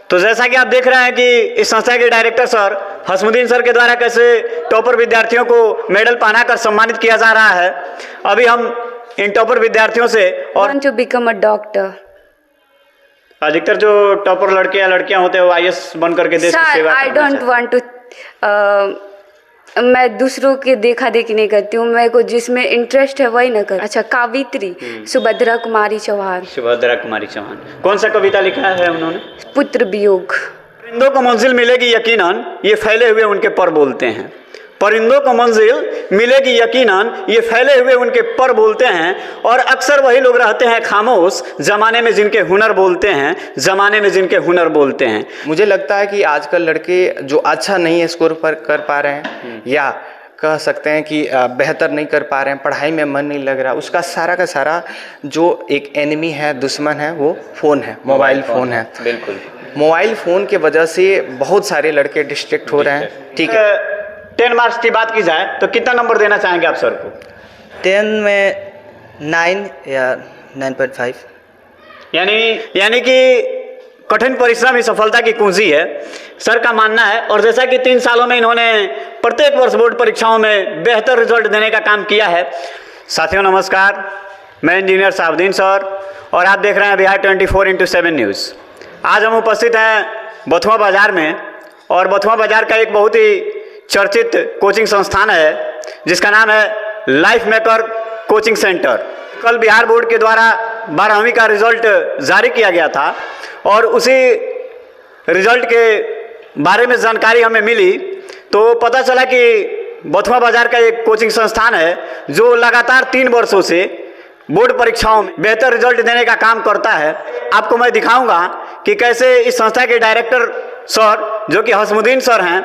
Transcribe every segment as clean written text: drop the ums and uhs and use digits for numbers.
तो जैसा कि आप देख रहे हैं कि इस संस्था के डायरेक्टर सर हसमुद्दीन सर के द्वारा कैसे टॉपर विद्यार्थियों को मेडल पहनाकर सम्मानित किया जा रहा है। अभी हम इन टॉपर विद्यार्थियों से और want to become a doctor. अधिकतर जो टॉपर लड़के या लड़कियां होते हैं वो आईएएस बन करके देश की Sir, सेवा I करना don't चाहते हैं। want to मैं दूसरों के देखा देखी नहीं करती हूँ, मेरे को जिसमें इंटरेस्ट है वही ना कर। अच्छा, कावित्री सुभद्रा कुमारी चौहान। सुभद्रा कुमारी चौहान कौन सा कविता लिखा है उन्होंने? पुत्र वियोग। परिंदों को मंजिल मिलेगी यकीनन, ये फैले हुए उनके पर बोलते हैं। परिंदों को मंजिल मिलेगी यकीनन, ये फैले हुए उनके पर बोलते हैं। और अक्सर वही लोग रहते हैं खामोश, जमाने में जिनके हुनर बोलते हैं, जमाने में जिनके हुनर बोलते हैं। मुझे लगता है कि आजकल लड़के जो अच्छा नहीं स्कोर पर कर पा रहे हैं या कह सकते हैं कि बेहतर नहीं कर पा रहे हैं, पढ़ाई में मन नहीं लग रहा, उसका सारा का सारा जो एक एनिमी है, दुश्मन है, वो फ़ोन है, मोबाइल फ़ोन है। बिल्कुल, मोबाइल फ़ोन की वजह से बहुत सारे लड़के डिस्ट्रैक्ट हो रहे हैं। ठीक है, 10 मार्क्स की बात की जाए तो कितना नंबर देना चाहेंगे आप सर को? 10 में 9 या 9.5। यानी कि कठिन परिश्रम ही सफलता की कुंजी है, सर का मानना है। और जैसा कि 3 सालों में इन्होंने प्रत्येक वर्ष बोर्ड परीक्षाओं में बेहतर रिजल्ट देने का काम किया है। साथियों नमस्कार, मैं इंजीनियर साबुद्दीन सर और आप देख रहे हैं बिहार 24x7 न्यूज़। आज हम उपस्थित हैं बथुआ बाज़ार में और बथुआ बाज़ार का एक बहुत ही चर्चित कोचिंग संस्थान है जिसका नाम है लाइफ मेकर कोचिंग सेंटर। कल बिहार बोर्ड के द्वारा 12वीं का रिजल्ट जारी किया गया था और उसी रिजल्ट के बारे में जानकारी हमें मिली तो पता चला कि बथुआ बाज़ार का एक कोचिंग संस्थान है जो लगातार 3 वर्षों से बोर्ड परीक्षाओं में बेहतर रिजल्ट देने का काम करता है। आपको मैं दिखाऊंगा कि कैसे इस संस्था के डायरेक्टर सर जो कि हसमुद्दीन सर हैं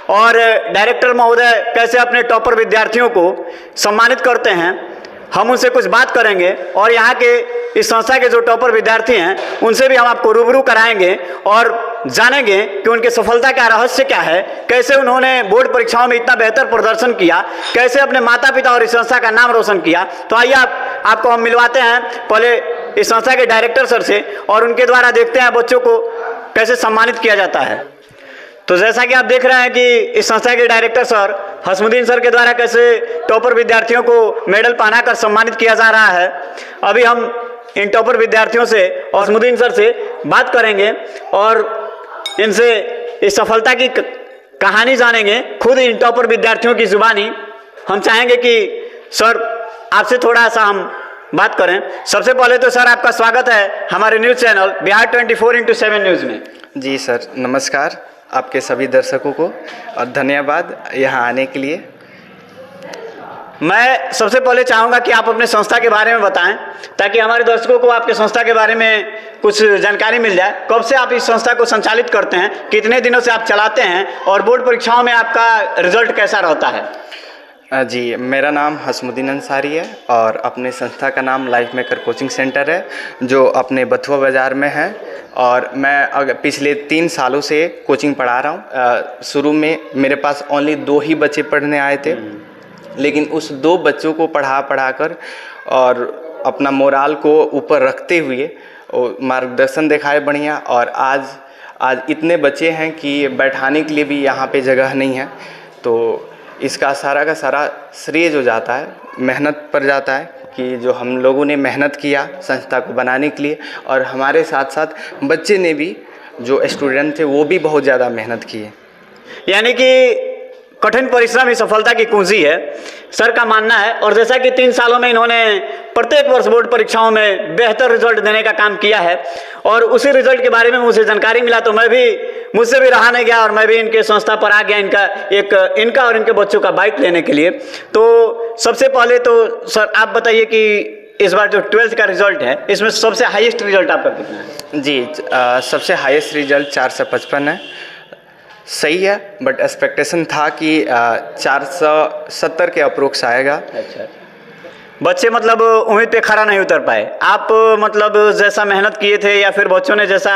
और डायरेक्टर महोदय कैसे अपने टॉपर विद्यार्थियों को सम्मानित करते हैं। हम उनसे कुछ बात करेंगे और यहाँ के इस संस्था के जो टॉपर विद्यार्थी हैं उनसे भी हम आपको रूबरू कराएंगे और जानेंगे कि उनके सफलता का रहस्य क्या है, कैसे उन्होंने बोर्ड परीक्षाओं में इतना बेहतर प्रदर्शन किया, कैसे अपने माता पिता और इस संस्था का नाम रोशन किया। तो आइए आपको हम मिलवाते हैं पहले इस संस्था के डायरेक्टर सर से और उनके द्वारा देखते हैं बच्चों को कैसे सम्मानित किया जाता है। तो जैसा कि आप देख रहे हैं कि इस संस्था के डायरेक्टर सर हसमुद्दीन सर के द्वारा कैसे टॉपर विद्यार्थियों को मेडल पहनाकर सम्मानित किया जा रहा है। अभी हम इन टॉपर विद्यार्थियों से और हसमुद्दीन सर से बात करेंगे और इनसे इस सफलता की कहानी जानेंगे खुद इन टॉपर विद्यार्थियों की जुबानी। हम चाहेंगे कि सर आपसे थोड़ा सा हम बात करें। सबसे पहले तो सर आपका स्वागत है हमारे news channel Bihar 24x7 news में। जी सर, नमस्कार आपके सभी दर्शकों को और धन्यवाद यहाँ आने के लिए। मैं सबसे पहले चाहूँगा कि आप अपने संस्था के बारे में बताएं ताकि हमारे दर्शकों को आपके संस्था के बारे में कुछ जानकारी मिल जाए। कब से आप इस संस्था को संचालित करते हैं, कितने दिनों से आप चलाते हैं और बोर्ड परीक्षाओं में आपका रिजल्ट कैसा रहता है? जी, मेरा नाम हसमुद्दीन अंसारी है और अपने संस्था का नाम लाइफ मेकर कोचिंग सेंटर है जो अपने बथुआ बाज़ार में है। और मैं पिछले 3 सालों से कोचिंग पढ़ा रहा हूँ। शुरू में मेरे पास ओनली 2 ही बच्चे पढ़ने आए थे, लेकिन उस 2 बच्चों को पढ़ा कर और अपना मोराल को ऊपर रखते हुए मार्गदर्शन दिखाए बढ़िया। और आज इतने बच्चे हैं कि बैठाने के लिए भी यहाँ पे जगह नहीं है। तो इसका सारा का सारा श्रेय जो जाता है मेहनत पर जाता है कि जो हम लोगों ने मेहनत किया संस्था को बनाने के लिए और हमारे साथ साथ बच्चे ने भी, जो स्टूडेंट थे वो भी बहुत ज़्यादा मेहनत किए। यानी कि कठिन परिश्रम ही सफलता की कुंजी है, सर का मानना है। और जैसा कि 3 सालों में इन्होंने प्रत्येक वर्ष बोर्ड परीक्षाओं में बेहतर रिजल्ट देने का काम किया है और उसी रिजल्ट के बारे में मुझे जानकारी मिला तो मुझसे भी रहा नहीं गया और मैं भी इनके संस्था पर आ गया इनका और इनके बच्चों का बाइट लेने के लिए। तो सबसे पहले तो सर आप बताइए कि इस बार जो 12th का रिजल्ट है इसमें सबसे हाईएस्ट रिजल्ट आपका कितना है? जी, सबसे हाईएस्ट रिजल्ट 455 है। सही है, बट एक्सपेक्टेशन था कि 470 के अप्रोक्स आएगा। अच्छा, बच्चे मतलब उम्मीद पे खरा नहीं उतर पाए। आप मतलब जैसा मेहनत किए थे या फिर बच्चों ने जैसा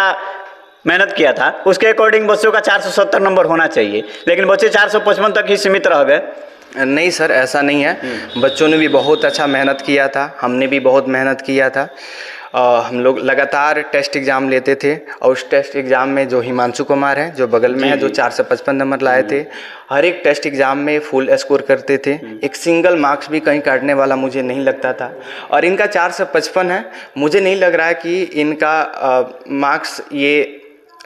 मेहनत किया था उसके अकॉर्डिंग बच्चों का 470 नंबर होना चाहिए, लेकिन बच्चे 455 तक ही सीमित रह गए। नहीं सर, ऐसा नहीं है। बच्चों ने भी बहुत अच्छा मेहनत किया था, हमने भी बहुत मेहनत किया था हम लोग लगातार टेस्ट एग्ज़ाम लेते थे और उस टेस्ट एग्ज़ाम में जो हिमांशु कुमार हैं जो बगल में है, जो 455 नंबर लाए थे, हर एक टेस्ट एग्ज़ाम में फुल स्कोर करते थे। एक सिंगल मार्क्स भी कहीं काटने वाला मुझे नहीं लगता था। और इनका 455 है, मुझे नहीं लग रहा है कि इनका मार्क्स ये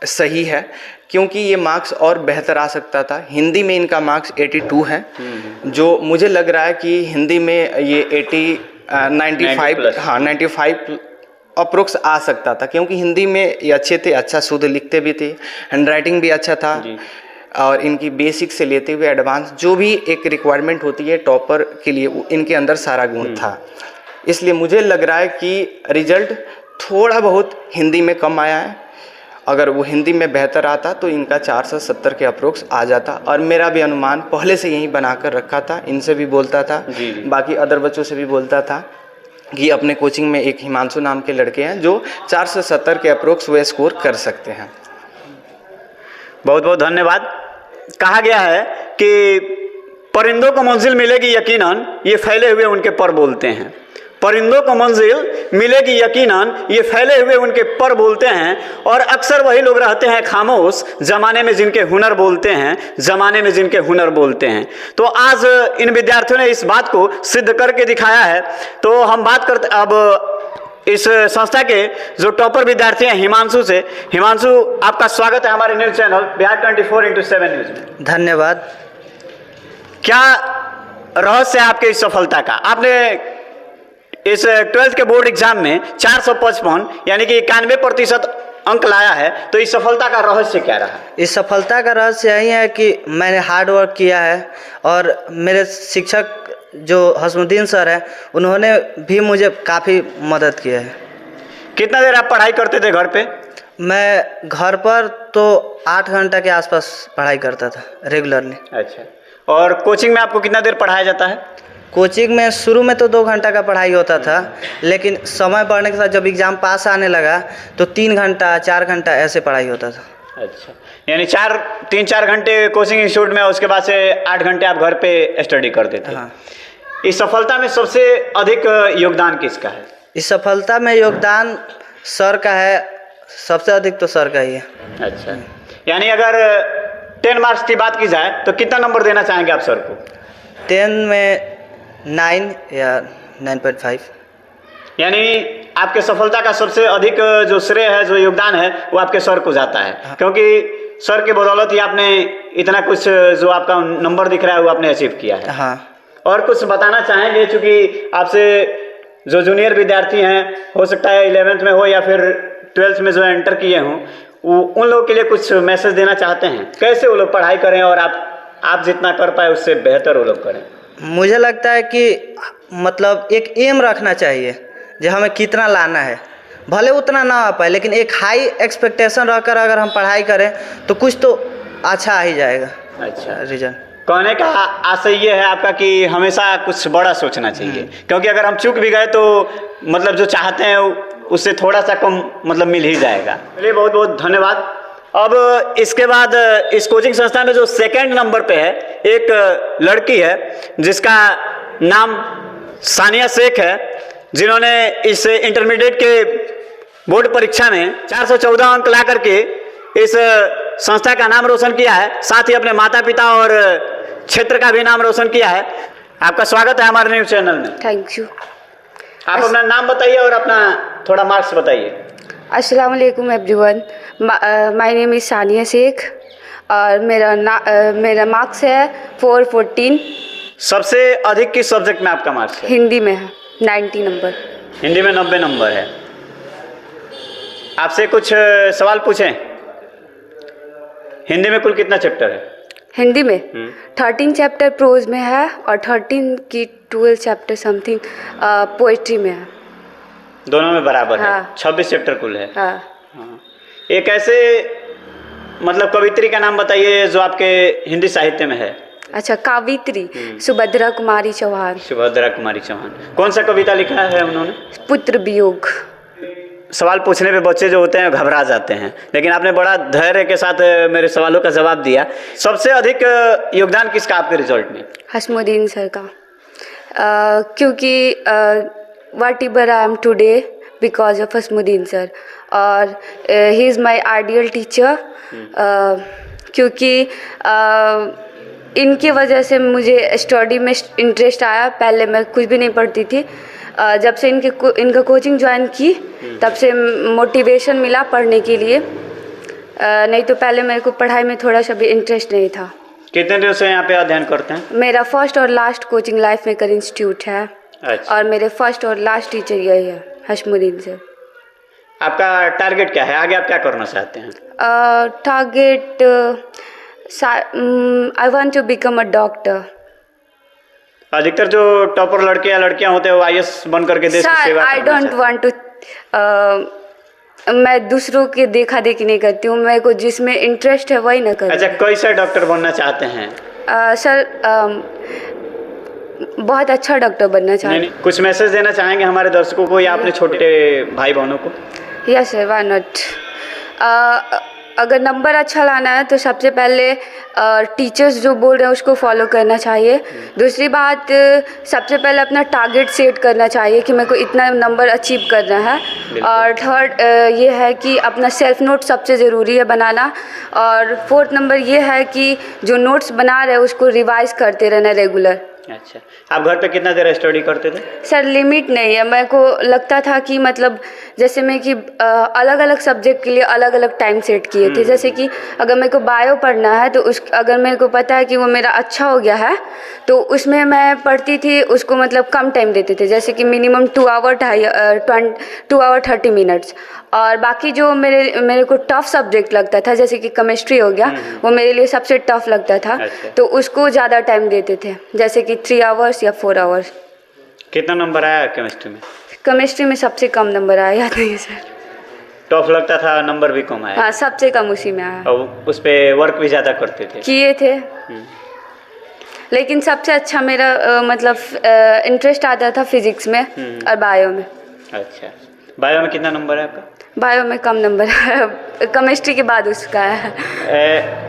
सही है, क्योंकि ये मार्क्स और बेहतर आ सकता था। हिंदी में इनका मार्क्स 82 है, जो मुझे लग रहा है कि हिंदी में ये 95 अप्रोक्स आ सकता था, क्योंकि हिंदी में ये अच्छे थे, अच्छा शुद्ध लिखते भी थे, हैंडराइटिंग भी अच्छा था। और इनकी बेसिक से लेते हुए एडवांस जो भी एक रिक्वायरमेंट होती है टॉपर के लिए, वो इनके अंदर सारा गुण था। इसलिए मुझे लग रहा है कि रिजल्ट थोड़ा बहुत हिंदी में कम आया है। अगर वो हिंदी में बेहतर आता तो इनका 470 के अप्रोक्स आ जाता। और मेरा भी अनुमान पहले से यही बनाकर रखा था, इनसे भी बोलता था, बाकी अदर बच्चों से भी बोलता था कि अपने कोचिंग में एक हिमांशु नाम के लड़के हैं जो 470 के अप्रोक्स वे स्कोर कर सकते हैं। बहुत बहुत धन्यवाद। कहा गया है कि परिंदों को मंजिल मिलेगी यकीनन, ये फैले हुए उनके पर बोलते हैं। परिंदों को मंजिल मिलेगी यकीनन, ये फैले हुए उनके पर बोलते हैं। और अक्सर वही लोग रहते हैं खामोश, जमाने में जिनके हुनर बोलते हैं, जमाने में जिनके हुनर बोलते हैं। तो आज इन विद्यार्थियों ने इस बात को सिद्ध करके दिखाया है। तो हम बात करते अब इस संस्था के जो टॉपर विद्यार्थी हैं हिमांशु से। हिमांशु, आपका स्वागत है हमारे news channel Bihar 24x7 news में। धन्यवाद। क्या रहस्य है आपके इस सफलता का? आपने इस 12th के बोर्ड एग्जाम में 455 यानी कि 91% अंक लाया है, तो इस सफलता का रहस्य क्या रहा? इस सफलता का रहस्य यही है कि मैंने हार्ड वर्क किया है और मेरे शिक्षक जो हसमुद्दीन सर हैं उन्होंने भी मुझे काफ़ी मदद किया है। कितना देर आप पढ़ाई करते थे घर पे? मैं घर पर तो 8 घंटा के आसपास पढ़ाई करता था रेगुलरली। अच्छा, और कोचिंग में आपको कितना देर पढ़ाया जाता है? कोचिंग में शुरू में तो 2 घंटा का पढ़ाई होता था, लेकिन समय बढ़ने के साथ जब एग्ज़ाम पास आने लगा तो 3 घंटा 4 घंटा ऐसे पढ़ाई होता था। अच्छा, यानी 3-4 घंटे कोचिंग इंस्टीट्यूट में, उसके बाद से 8 घंटे आप घर पे स्टडी करते थे। हाँ। इस सफलता में सबसे अधिक योगदान किसका है? इस सफलता में योगदान सर का है, सबसे अधिक तो सर का ही है। अच्छा, यानी अगर 10 मार्क्स की बात की जाए तो कितना नंबर देना चाहेंगे आप सर को? 10 में 9 या 9.5। यानी आपके सफलता का सबसे अधिक जो श्रेय है, जो योगदान है, वो आपके सर को जाता है। हाँ। क्योंकि सर के बदौलत ही आपने इतना कुछ जो आपका नंबर दिख रहा है वो आपने अचीव किया है। हाँ। और कुछ बताना चाहेंगे, चूँकि आपसे जो जूनियर विद्यार्थी हैं, हो सकता है 11th में हो या फिर 12th में जो एंटर किए हों, वो उन लोगों के लिए कुछ मैसेज देना चाहते हैं? कैसे वो लोग पढ़ाई करें और आप जितना कर पाए उससे बेहतर वो लोग करें? मुझे लगता है कि मतलब एक एम रखना चाहिए जो हमें कितना लाना है, भले उतना ना आ पाए, लेकिन एक हाई एक्सपेक्टेशन रखकर अगर हम पढ़ाई करें तो कुछ तो अच्छा आ ही जाएगा। अच्छा, रिजल्ट कहने का आशय ये है आपका कि हमेशा कुछ बड़ा सोचना चाहिए, क्योंकि अगर हम चूक भी गए तो मतलब जो चाहते हैं उससे थोड़ा सा कम मतलब मिल ही जाएगा। चलिए, बहुत बहुत धन्यवाद। अब इसके बाद इस कोचिंग संस्था में जो 2nd नंबर पे है एक लड़की है जिसका नाम सानिया शेख है, जिन्होंने इस इंटरमीडिएट के बोर्ड परीक्षा में 414 अंक ला करके इस संस्था का नाम रोशन किया है, साथ ही अपने माता पिता और क्षेत्र का भी नाम रोशन किया है। आपका स्वागत है हमारे न्यूज़ चैनल में। Thank you. आप अपना नाम बताइए और अपना थोड़ा मार्क्स बताइए। अस्सलाम वालेकुम everyone, my name is Saniya Shaikh और मेरा मार्क्स है 414। सबसे अधिक किस सब्जेक्ट में आपका मार्क्स है? हिंदी में है 90 नंबर। हिंदी में 90 नंबर है। आपसे कुछ सवाल पूछें? हिंदी में कुल कितना चैप्टर है? हिंदी में 13 चैप्टर प्रोज में है और 13 की 12 चैप्टर समथिंग पोइट्री में है। दोनों में बराबर है। हाँ। 26 चैप्टर कुल है। हाँ। हाँ। एक ऐसे मतलब कवित्री का नाम बताइए जो आपके हिंदी साहित्य में है। अच्छा, कावित्री सुभद्रा कुमारी चौहान। सुभद्रा कुमारी चौहान। कौन सा कविता लिखा है उन्होंने? पुत्र वियोग। सवाल पूछने पे बच्चे जो होते हैं घबरा जाते हैं, लेकिन आपने बड़ा धैर्य के साथ मेरे सवालों का जवाब दिया। सबसे अधिक योगदान किसका आपके रिजल्ट में? हसमुद्दीन सर का, क्योंकि whatever I am today because of Hasmuddin sir, और he is my ideal teacher, क्योंकि इनकी वजह से मुझे स्टडी में इंटरेस्ट आया। पहले मैं कुछ भी नहीं पढ़ती थी, जब से इनका कोचिंग ज्वाइन की तब से मोटिवेशन मिला पढ़ने के लिए, नहीं तो पहले मेरे को पढ़ाई में थोड़ा सा भी इंटरेस्ट नहीं था। कितने दिन से यहाँ पे अध्ययन करते हैं? मेरा फर्स्ट और last coaching life maker institute है। अच्छा। और मेरे फर्स्ट और लास्ट टीचर यही है, हसमुद्दीन सर। आपका टारगेट क्या है, आगे आप क्या करना चाहते हैं? Target, I want to become a doctor. अधिकतर जो टॉपर लड़के या लड़कियां होते हैं वो IAS बन करके देश की सर सेवा आई करना डोंट चाहते वांट टू, मैं दूसरों के देखा देखी नहीं करती हूँ, मेरे को जिसमें इंटरेस्ट है वही ना हैं। करूँ। अच्छा, कैसा डॉक्टर बनना चाहते हैं? सर बहुत अच्छा डॉक्टर बनना चाहती नहीं, कुछ मैसेज देना चाहेंगे हमारे दर्शकों को या अपने छोटे भाई बहनों को? हूँ। Yes sir, why not. अगर नंबर अच्छा लाना है तो सबसे पहले टीचर्स जो बोल रहे हैं उसको फॉलो करना चाहिए। दूसरी बात, सबसे पहले अपना टारगेट सेट करना चाहिए कि मेरे को इतना नंबर अचीव करना है। और थर्ड ये है कि अपना सेल्फ नोट सबसे ज़रूरी है बनाना। और फोर्थ नंबर ये है कि जो नोट्स बना रहे हैं उसको रिवाइज करते रहना रेगुलर। अच्छा, आप घर पे कितना देर स्टडी करते थे? सर लिमिट नहीं है, मेरे को लगता था कि मतलब जैसे मैं कि अलग अलग सब्जेक्ट के लिए अलग अलग टाइम सेट किए थे। जैसे कि अगर मेरे को बायो पढ़ना है तो अगर मेरे को पता है कि वो मेरा अच्छा हो गया है तो उसमें मैं पढ़ती थी, उसको मतलब कम टाइम देते थे, जैसे कि मिनिमम 2 आवर 30 मिनट्स। और बाकी जो मेरे को टफ सब्जेक्ट लगता था, जैसे कि केमिस्ट्री हो गया, वो मेरे लिए सबसे टफ लगता था। अच्छा। तो उसको ज़्यादा टाइम देते थे, जैसे कि 3 आवर्स या 4 आवर्स। कितना नंबर आया केमिस्ट्री में? केमिस्ट्री में सबसे कम नंबर आया, याद नहीं है सर। टफ लगता था, नंबर भी कम आया? हाँ, सबसे कम उसी में आया। और उस पे वर्क भी ज़्यादा करते थे? किए थे, लेकिन सबसे अच्छा मेरा मतलब इंटरेस्ट आता था फिजिक्स में और बायो में। अच्छा, बायो में कितना नंबर है आपका? बायो में कम नंबर है, केमिस्ट्री के बाद उसका है।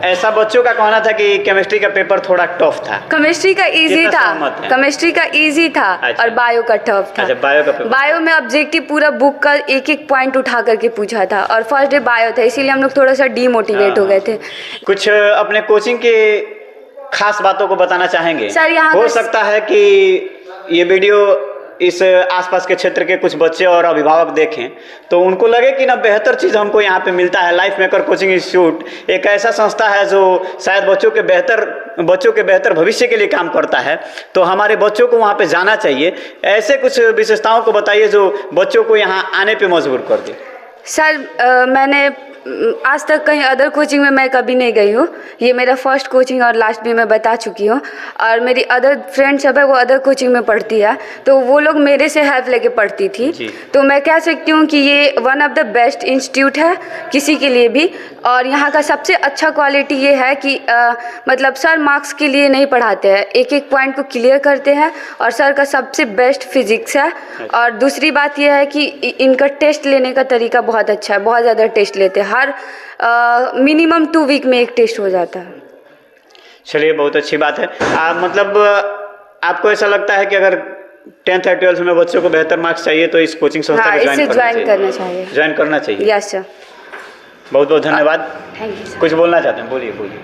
ऐसा बच्चों का कहना था कि केमिस्ट्री का पेपर थोड़ा टफ था। केमिस्ट्री का इजी कितना था, सहमत हैं? केमिस्ट्री का इजी था। अच्छा। और बायो का टफ था। अच्छा, बायो का पेपर। बायो में ऑब्जेक्टिव पूरा बुक का एक एक पॉइंट उठा करके पूछा था, और फर्स्ट डे बायो था, इसीलिए हम लोग थोड़ा सा डीमोटिवेट हो गए थे। कुछ अपने कोचिंग के खास बातों को बताना चाहेंगे? सर, यहाँ हो का सकता है कि ये वीडियो इस आसपास के क्षेत्र के कुछ बच्चे और अभिभावक देखें तो उनको लगे कि ना बेहतर चीज़ हमको यहाँ पे मिलता है। लाइफ मेकर कोचिंग इंस्टीट्यूट एक ऐसा संस्था है जो शायद बच्चों के बेहतर भविष्य के लिए काम करता है, तो हमारे बच्चों को वहाँ पे जाना चाहिए। ऐसे कुछ विशेषताओं को बताइए जो बच्चों को यहाँ आने पे मजबूर कर दे। सर मैंने आज तक कहीं अदर कोचिंग में मैं कभी नहीं गई हूँ, ये मेरा फर्स्ट कोचिंग और लास्ट भी मैं बता चुकी हूँ। और मेरी अदर फ्रेंड सब है वो अदर कोचिंग में पढ़ती है, तो वो लोग मेरे से हेल्प लेके पढ़ती थी। तो मैं कह सकती हूँ कि ये one of the best institute है किसी के लिए भी। और यहाँ का सबसे अच्छा क्वालिटी ये है कि मतलब सर मार्क्स के लिए नहीं पढ़ाते हैं, एक एक पॉइंट को क्लियर करते हैं। और सर का सबसे बेस्ट फिजिक्स है। और दूसरी बात यह है कि इनका टेस्ट लेने का तरीका बहुत अच्छा है, बहुत ज़्यादा टेस्ट लेते हैं, हर मिनिमम 2 वीक में एक टेस्ट हो जाता है। चलिए, बहुत अच्छी बात है। मतलब आपको ऐसा लगता है कि अगर 10th या 12th में बच्चों को बेहतर मार्क्स चाहिए तो इस कोचिंग संस्था हाँ, को इसे ज्वाइन करना चाहिए। ज्वाइन करना चाहिए। Yes sir. बहुत बहुत धन्यवाद। Thank you sir. कुछ बोलना चाहते हैं? बोलिए बोलिए।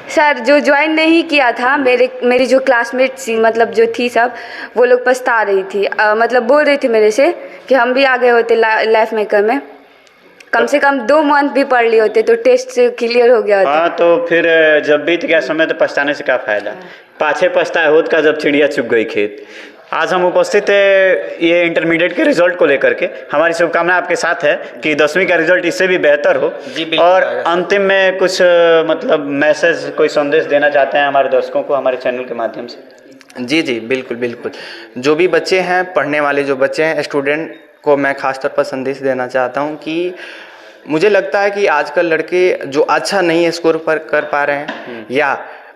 सर जो ज्वाइन नहीं किया था, मेरी जो क्लासमेट्स मतलब जो थी सब, वो लोग पछता रही थी, मतलब बोल रही थी मेरे से कि हम भी आ गए होते लाइफ मेकर में, कम से कम 2 मंथ भी पढ़ लिए होते तो टेस्ट से क्लियर हो गया होता। हाँ, तो फिर जब बीत गया समय तो पछताने से क्या फायदा। पाछे पछताए होत का जब चिड़िया चुग गई खेत। आज हम उपस्थित है ये इंटरमीडिएट के रिजल्ट को लेकर के। हमारी शुभकामना आपके साथ है कि 10वीं का रिजल्ट इससे भी बेहतर हो। और अंतिम में कुछ मतलब मैसेज, कोई संदेश देना चाहते हैं हमारे दर्शकों को हमारे चैनल के माध्यम से? जी जी, बिल्कुल बिल्कुल। जो भी बच्चे हैं, पढ़ने वाले जो बच्चे हैं, स्टूडेंट को मैं ख़ास तौर पर संदेश देना चाहता हूं कि मुझे लगता है कि आजकल लड़के जो अच्छा नहीं स्कोर पर कर पा रहे हैं या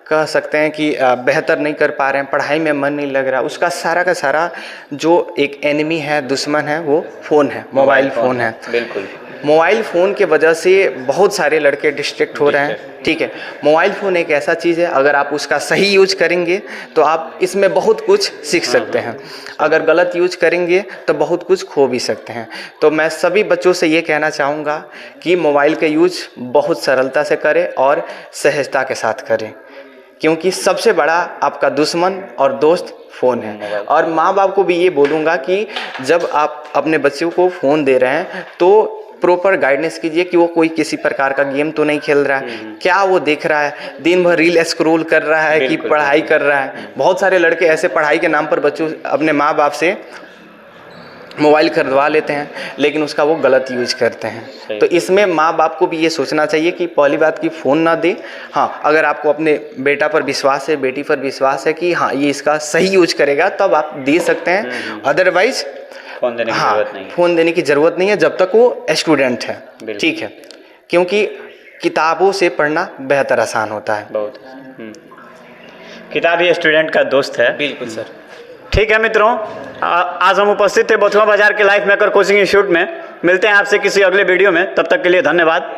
कह सकते हैं कि बेहतर नहीं कर पा रहे हैं, पढ़ाई में मन नहीं लग रहा, उसका सारा का सारा जो एक एनिमी है, दुश्मन है, वो फ़ोन है, मोबाइल फ़ोन है। बिल्कुल। मोबाइल फ़ोन के वजह से बहुत सारे लड़के डिस्ट्रैक्ट हो रहे हैं। ठीक है, मोबाइल फ़ोन एक ऐसा चीज़ है, अगर आप उसका सही यूज करेंगे तो आप इसमें बहुत कुछ सीख सकते हैं, अगर गलत यूज करेंगे तो बहुत कुछ खो भी सकते हैं। तो मैं सभी बच्चों से ये कहना चाहूँगा कि मोबाइल का यूज बहुत सरलता से करें और सहजता के साथ करें, क्योंकि सबसे बड़ा आपका दुश्मन और दोस्त फ़ोन है। और माँ बाप को भी ये बोलूँगा कि जब आप अपने बच्चों को फ़ोन दे रहे हैं तो प्रॉपर गाइडेंस कीजिए कि वो कोई किसी प्रकार का गेम तो नहीं खेल रहा है, क्या वो देख रहा है, दिन भर रील स्क्रॉल कर रहा है कि पढ़ाई कर रहा है। बहुत सारे लड़के ऐसे पढ़ाई के नाम पर बच्चों अपने माँ बाप से मोबाइल खरीदवा लेते हैं, लेकिन उसका वो गलत यूज करते हैं। तो इसमें माँ बाप को भी ये सोचना चाहिए कि पहली बात कि फ़ोन ना दे। हाँ, अगर आपको अपने बेटा पर विश्वास है, बेटी पर विश्वास है कि हाँ ये इसका सही यूज करेगा, तब आप दे सकते हैं। अदरवाइज फ़ोन देने की हाँ, जरूरत नहीं। फ़ोन देने की ज़रूरत नहीं है जब तक वो स्टूडेंट है। ठीक है, क्योंकि किताबों से पढ़ना बेहतर आसान होता है। बहुत। किताब ही स्टूडेंट का दोस्त है। बिल्कुल सर। ठीक है मित्रों, आज हम उपस्थित थे बथुआ बाजार के लाइफ मेकर कोचिंग इंस्टीट्यूट में। मिलते हैं आपसे किसी अगले वीडियो में, तब तक के लिए धन्यवाद।